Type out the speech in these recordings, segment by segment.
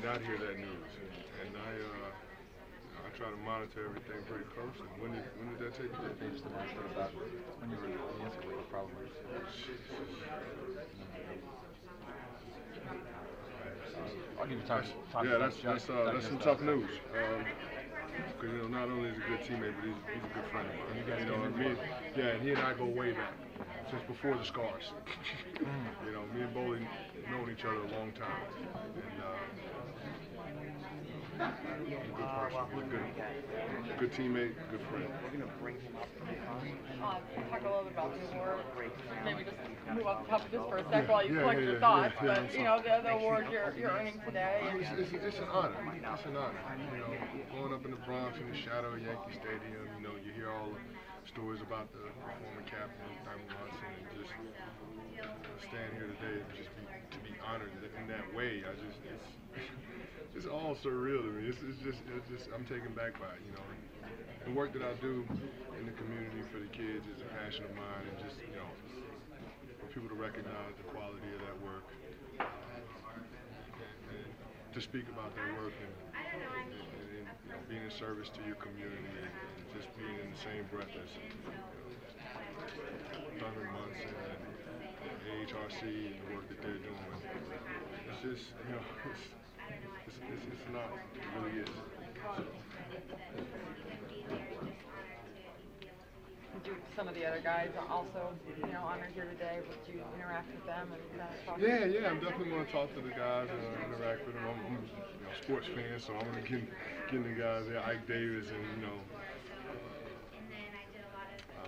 got here that news, and I try to monitor everything pretty closely. When did that take place? When you were in the incident, probably. I'll give you time. Yeah, that's some tough news. Because not only is he a good teammate, but he's a good friend. And he and I go way back, since before the scars. Me and Boley known each other a long time, and he's a good person, good teammate, good friend. Talk a little bit about the award. Maybe just move off the top of this for a sec while you collect your thoughts. But the award you're earning today. It's an honor. It's an honor. Growing up in the Bronx in the shadow of Yankee Stadium, you hear all the stories about the former captain, Derrel, and just stand here today and just to be honored in that way. It's all surreal to me. It's just I'm taken back by it. The work that I do in the community for the kids is a passion of mine, and just for people to recognize the quality of that work, and to speak about that work, and being in service to your community, and just being in the same breath as Thurman Munson and AHRC and the work that they're doing. It's just it's not. It really is. Do some of the other guys also, honored here today? Would you interact with them and kind of talk? Yeah. I'm definitely going to talk to the guys and interact with them. I'm a sports fan, so I'm going to get the guys there. Ike Davis and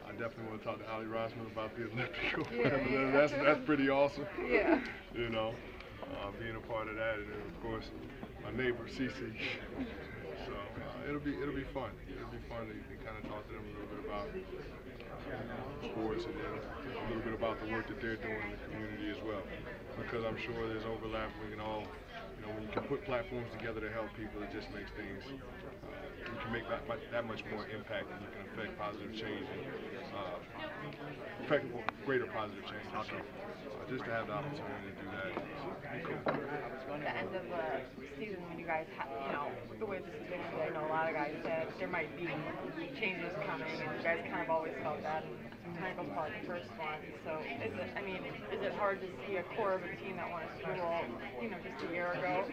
I definitely want to talk to Ali Rosman about the Olympic or whatever. That's pretty awesome. Yeah. Being a part of that, and then of course my neighbor Cece. So it'll be fun. It'll be fun to kind of talk to them a little bit about sports, and then a little bit about the work that they're doing in the community as well. Because I'm sure there's overlap. We can all, when you can put platforms together to help people, it just makes things. You can make that much more impact, and you can affect positive change and affect greater positive change. So, just to have the opportunity to do that. The end of the season, when you guys have, the way this is going to be, I know a lot of guys said there might be changes coming, and you guys kind of always felt that. Michael's probably the first one. So is it hard to see a core of a team that won a Super Bowl, just a year ago,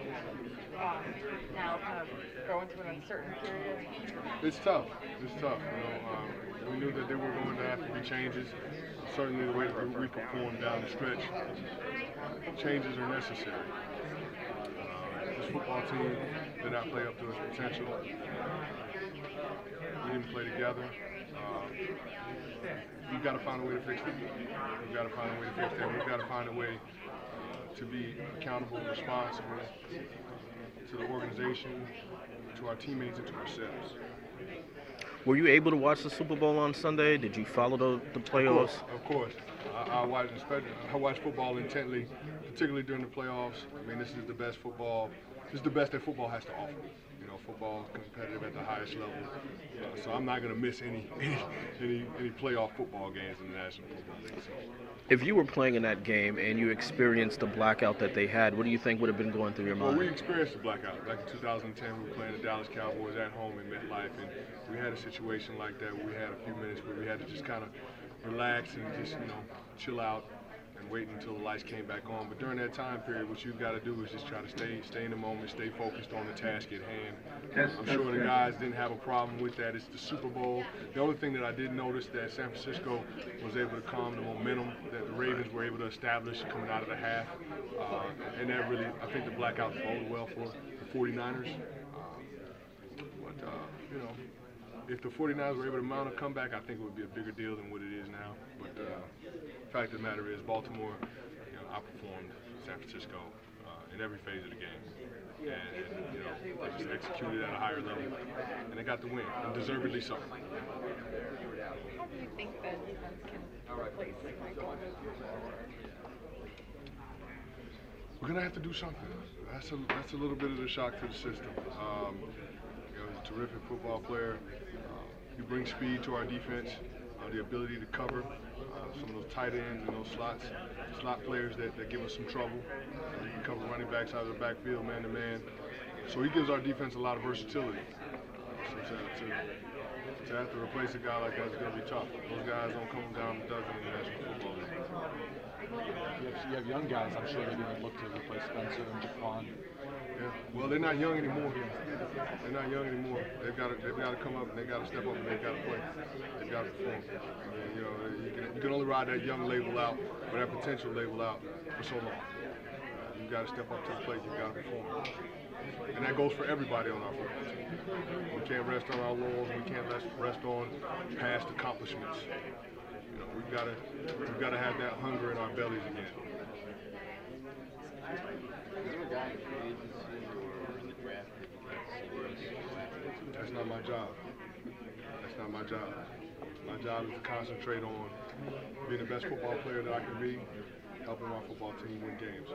now kind of go into an uncertain period? It's tough. We knew that there were going to have to be changes. Certainly the way that we performed down the stretch, changes are necessary. This football team did not play up to its potential. We didn't play together. We've got to find a way to fix it. We've got to find a way to fix that. We've got to find a way to be accountable and responsible to the organization, to our teammates, and to ourselves. Were you able to watch the Super Bowl on Sunday? Did you follow the playoffs? Of course. I watch football intently, particularly during the playoffs. This is the best football. This is the best that football has to offer. Football is competitive at the highest level, so I'm not going to miss any playoff football games in the National Football League. So. If you were playing in that game and you experienced the blackout that they had, what do you think would have been going through your mind? Well, we experienced the blackout. Back in 2010, we were playing the Dallas Cowboys at home in MetLife, and we had a situation like that where we had a few minutes where we had to just kind of relax and just, chill out and wait until the lights came back on. But during that time period, what you've got to do is just try to stay in the moment, stay focused on the task at hand. I'm sure the guys didn't have a problem with that. It's the Super Bowl. The only thing that I did notice that San Francisco was able to calm the momentum that the Ravens were able to establish coming out of the half. And that really, I think the blackout boded well for the 49ers. If the 49ers were able to mount a comeback, I think it would be a bigger deal than what it is now. But the fact of the matter is Baltimore outperformed San Francisco in every phase of the game. And they just executed at a higher level. And they got the win, and deservedly so. How do you think that defense can replace Michael? We're going to have to do something. That's a little bit of the shock to the system. He's a terrific football player. He brings speed to our defense. the ability to cover some of those tight ends and those slot players that give us some trouble. He can cover running backs out of the backfield, man to man. So he gives our defense a lot of versatility. To have to replace a guy like that is going to be tough. Those guys don't come down a dozen in the National Football League. You have young guys, I'm sure, maybe that look to replace Spencer and Jaquan. Yeah, well, they're not young anymore. They're not young anymore. They've got to come up and they've got to step up and they've got to play. They've got to perform. You know, you can only ride that young label out or that potential label out for so long. You've got to step up to the plate. You've got to perform. And that goes for everybody on our football team. We can't rest on our laurels. We can't rest on past accomplishments. You know, we've got to have that hunger in our bellies again. Is there a guy in free agency or in the draft that you can see? That's not my job. That's not my job. My job is to concentrate on being the best football player that I can be, helping my football team win games.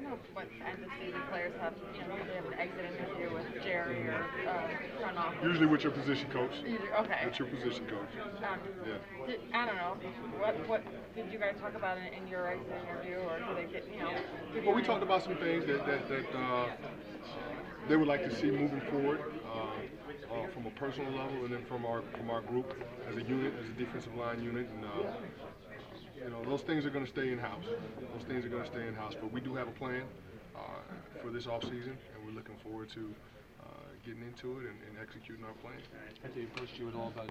No, but end of season players have, they have an exit interview with Jerry or front office. Usually with your position coach. Okay. With your position coach. Yeah. I don't know. What did you guys talk about in your exit interview, or do they get, Well, we talked about some things that they would like to see moving forward from a personal level, and then from our group as a unit, as a defensive line unit, and those things are going to stay in house. Those things are going to stay in house, but we do have a plan for this off season, and we're looking forward to getting into it and executing our plan. Canty approached you at all about